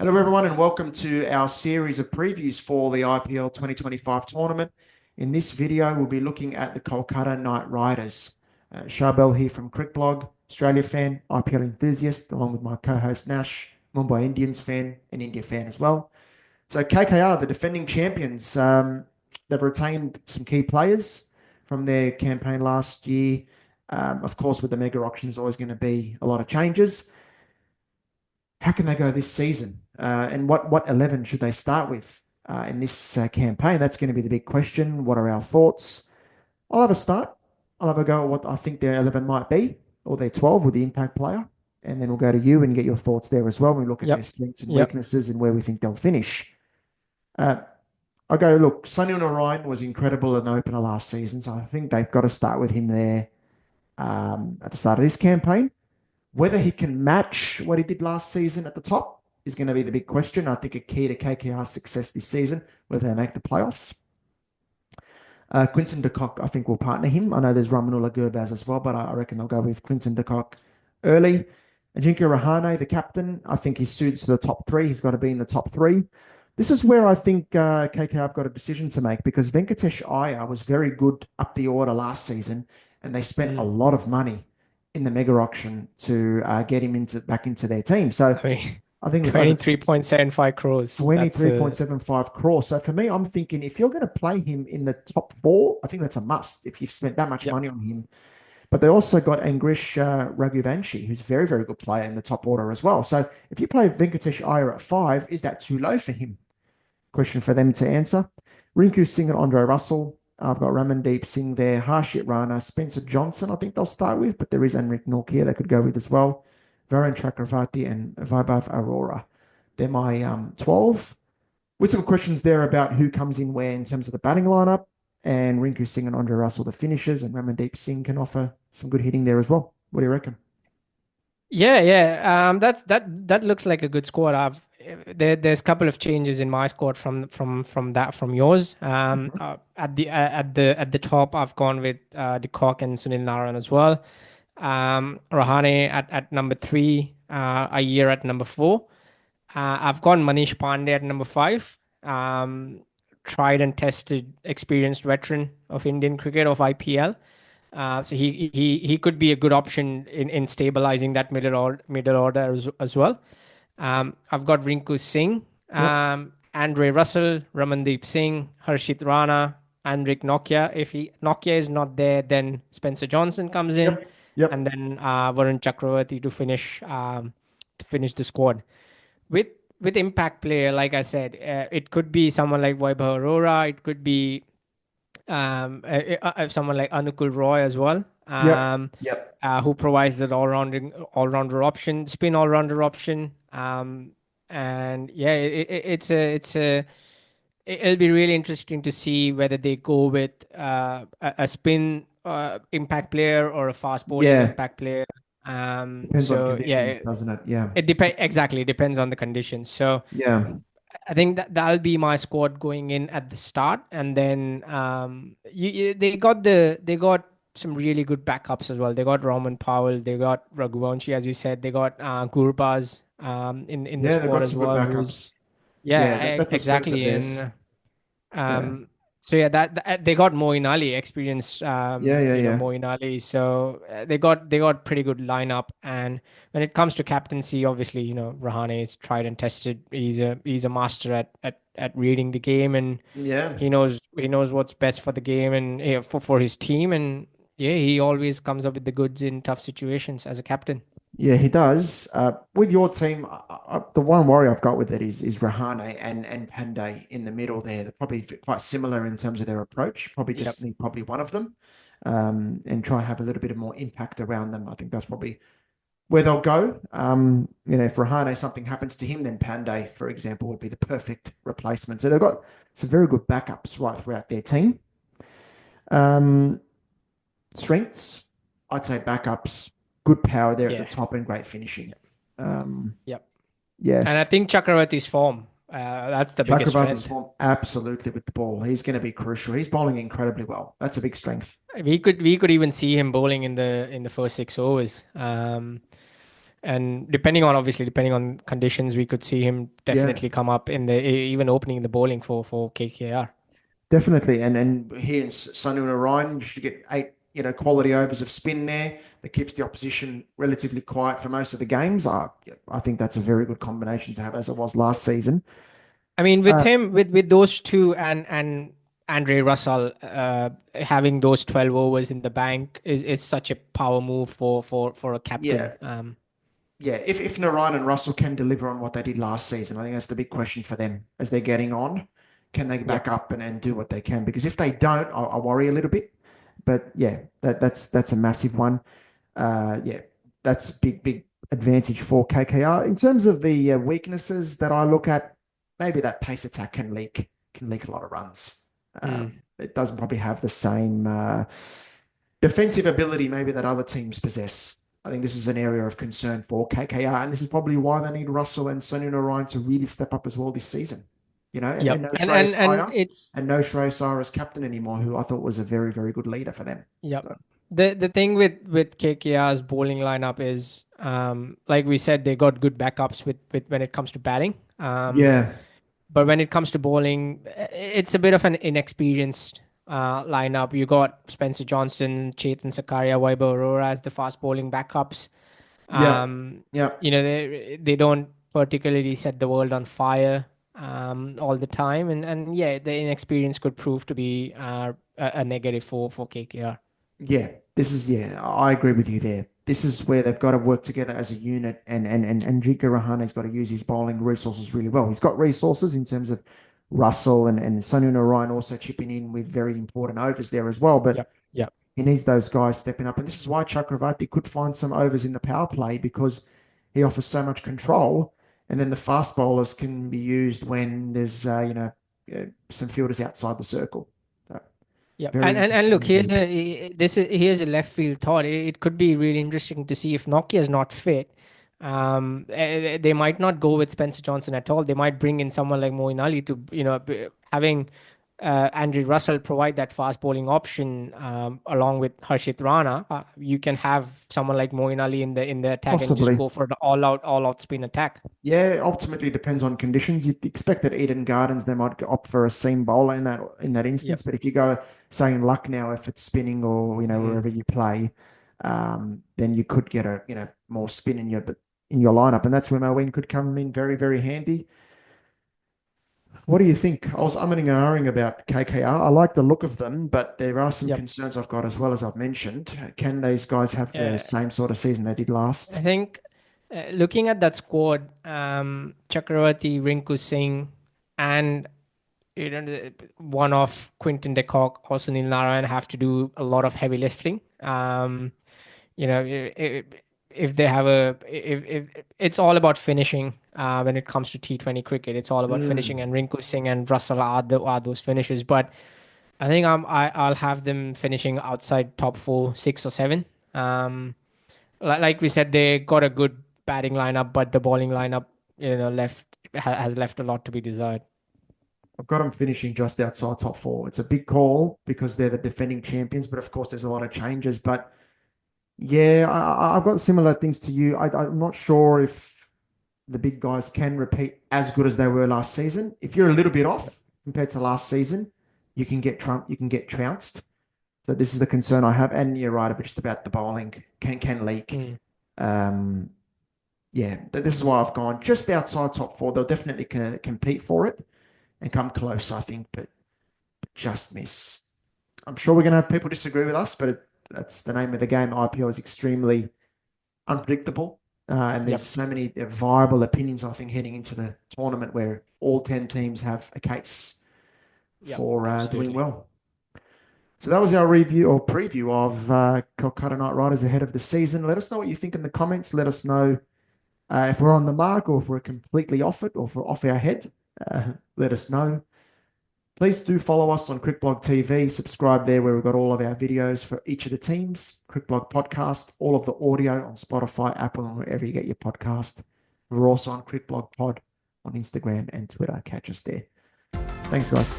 Hello, everyone, and welcome to our series of previews for the IPL 2025 tournament. In this video, we'll be looking at the Kolkata Knight Riders. Charbel here from Crickblog, Australia fan, IPL enthusiast, along with my co-host Nash, Mumbai Indians fan, and India fan as well. So KKR, the defending champions, they've retained some key players from their campaign last year. Of course, with the mega auction, there's always going to be a lot of changes. How can they go this season? And what 11 should they start with in this campaign? That's going to be the big question. What are our thoughts? I'll have a start. I'll have a go at what I think their 11 might be, or their 12 with the impact player. And then we'll go to you and get your thoughts there as well. We look at their Yep. strengths and Yep. weaknesses and where we think they'll finish. Uh, I go, look, Sunil Narayan was incredible in the opener last season. So I think they've got to start with him there at the start of this campaign. Whether he can match what he did last season at the top is going to be the big question. I think a key to KKR's success this season, whether they make the playoffs. Quinton de Kock, I think, will partner him. I know there's Ramanullah Gurbaz as well, but I reckon they'll go with Quinton de Kock early. Ajinkya Rahane, the captain, I think he suits the top three. He's got to be in the top three. This is where I think KKR have got a decision to make because Venkatesh Iyer was very good up the order last season, and they spent a Mm. lot of money in the mega auction to get him back into their team. So I mean, I think it was over 23.75 crores. That's the 23.75 crores. So for me, I'm thinking if you're going to play him in the top four, I think that's a must if you've spent that much yep. money on him. But they also got Angrish Raghuvanshi, who's a very, very good player in the top order as well. So if you play Venkatesh Iyer at five, is that too low for him? Question for them to answer. Rinku Singh and Andre Russell. I've got Ramandeep Singh there, Harshit Rana, Spencer Johnson, I think they'll start with, but there is Enric Nortje they could go with as well. Varun Chakravarti and Vaibhav Arora. They're my 12. With some questions there about who comes in where in terms of the batting lineup, and Rinku Singh and Andre Russell, the finishers, and Ramandeep Singh can offer some good hitting there as well. What do you reckon? yeah. That looks like a good squad. There's a couple of changes in my squad from yours. At the top, I've gone with De Kock and Sunil Narayan as well. Rahane at number three, Iyer at number four. I've gone Manish Pandey at number five. Um, Tried and tested, experienced veteran of Indian cricket of IPL. So he could be a good option in stabilizing that middle order as well. I've got Rinku Singh, Yep. Andre Russell, Ramandeep Singh, Harshit Rana, Andrik Nokia. If Nokia is not there, then Spencer Johnson comes in, Yep. Yep. and then Varun Chakravarti to finish the squad with impact player. Like I said, it could be someone like Vaibhav Arora. It could be someone like Anukul Roy as well, Yep. Yep. who provides that all-rounder option, spin all-rounder option. And yeah, it'll be really interesting to see whether they go with a spin impact player or a fast bowling Yeah. impact player. Depends on So yeah, conditions, doesn't it? Yeah. it depends exactly. It depends on the conditions. So Yeah. I think that'll be my squad going in at the start, and then they got some really good backups as well. They got Roman Powell, they got Raghuvanshi, as you said, they got Gurbaz in the Yeah, they've squad got as some good well. Who's backups. Yeah, yeah, that's a strength of exactly, theirs. and Yeah. um, so yeah, that they got Moeen Ali, experienced, Yeah, yeah, yeah. Moeen Ali. So they got pretty good lineup. And when it comes to captaincy, obviously, Rahane is tried and tested. He's a master at reading the game, and Yeah. he knows what's best for the game and for his team. And yeah, he always comes up with the goods in tough situations as a captain. Yeah, he does. With your team, the one worry I've got with it is Rahane and Pandey in the middle there. They're probably quite similar in terms of their approach. Probably Yep. just need probably one of them, and try and have a little bit of more impact around them. I think that's probably where they'll go. If Rahane something happens to him, then Pandey, for example, would be the perfect replacement. So they've got some very good backups right throughout their team. Um, Strengths, I'd say backups, good power there at the Yeah. top and great finishing. Yep. Um, Yep. yeah, And I think Chakravarti's form, that's the biggest Chakravarti's strength. form absolutely with the ball. He's going to be crucial. He's bowling incredibly well. That's a big strength. We could even see him bowling in the first 6 overs. And depending on conditions, we could see him Yeah, definitely come up in the even opening the bowling for KKR. definitely. And he and Sanu Narayan, you should get 8, quality overs of spin there that keeps the opposition relatively quiet for most of the games. I think that's a very good combination to have, as it was last season. I mean, with Uh, him, with those two and Andre Russell having those 12 overs in the bank is such a power move for a captain. yeah, yeah. If Narayan and Russell can deliver on what they did last season, I think that's the big question for them as they're getting on. Can they back Yep, up and do what they can? Because if they don't, I worry a little bit. But yeah, that's a massive one. Yeah, that's a big advantage for KKR. In terms of the weaknesses that I look at, maybe that pace attack can leak a lot of runs. mm, It doesn't probably have the same defensive ability maybe that other teams possess. I think this is an area of concern for KKR, and this is probably why they need Russell and Sunil Narayan to really step up as well this season. And yep, no and Shreyas and Iyer, it's and no Shreyas Iyer as captain anymore, who I thought was a very, very good leader for them. yep. So, The thing with KKR's bowling lineup is, like we said, they got good backups with when it comes to batting. yeah, But when it comes to bowling, it's a bit of an inexperienced lineup. You got Spencer Johnson, Chetan Sakaria, Vaibhav Arora as the fast bowling backups. yeah, Um, yeah. they don't particularly set the world on fire all the time, and yeah, the inexperience could prove to be a negative for KKR. Yeah, I agree with you there. This is where they've got to work together as a unit, and Jika Rahane's got to use his bowling resources really well. He's got resources in terms of Russell and Sanu Narayan also chipping in with very important overs there as well, but Yep, yep, he needs those guys stepping up. And this is why Chakravarti could find some overs in the power play because he offers so much control. And then the fast bowlers can be used when there's, some fielders outside the circle. So, yep. very And interesting look, indeed. here's a left field thought. It could be really interesting to see if Nokia is not fit. They might not go with Spencer Johnson at all. They might bring in someone like Moeen Ali to, having Andrew Russell provide that fast bowling option along with Harshit Rana. You can have someone like Moeen Ali in the attack and just Possibly. go for the all out spin attack. Yeah, ultimately depends on conditions. You'd expect at Eden Gardens they might opt for a seam bowler in that instance, Yep. but if you go saying Lucknow, if it's spinning or Mm. wherever you play, then you could get a more spin in your lineup, and that's where Moeen could come in very, very handy. What do you think? I was umming and ahhing about KKR. I like the look of them, but there are some Yep. concerns I've got as well as I've mentioned. Can these guys have the Uh, same sort of season they did last? I think looking at that squad, Chakravarti, Rinku Singh, and one of Quinton de Kock or Sunil Narayan have to do a lot of heavy lifting. You know, if they have if it's all about finishing when it comes to T20 cricket, it's all about finishing, Mm. and Rinku Singh and Russell are those finishers. But I think I'll have them finishing outside top four, six or seven. Um, like we said, they got a good batting lineup, but the bowling lineup, has left a lot to be desired. I've got them finishing just outside top four. It's a big call because they're the defending champions, but of course, there's a lot of changes. But yeah, I've got similar things to you. I'm not sure if the big guys can repeat as good as they were last season. If you're a little bit Yep. off compared to last season, you can get trounced. So this is the concern I have. And you're right, but just about the bowling can leak. Mm. Um, yeah, this is why I've gone just outside top four. They'll definitely compete for it and come close, I think, but just miss. I'm sure we're going to have people disagree with us, but that's the name of the game. IPL is extremely unpredictable. And there's Yep. so many viable opinions, I think, heading into the tournament where all 10 teams have a case Yep. for doing Absolutely. well. So that was our review or preview of Kolkata Knight Riders ahead of the season. Let us know what you think in the comments. Let us know if we're on the mark or if we're completely off it or if we're off our head. Let us know. Please do follow us on CrickBlog TV. Subscribe there where we've got all of our videos for each of the teams. CrickBlog Podcast, all of the audio on Spotify, Apple, and wherever you get your podcast. We're also on CrickBlog Pod on Instagram and Twitter. Catch us there. Thanks, guys.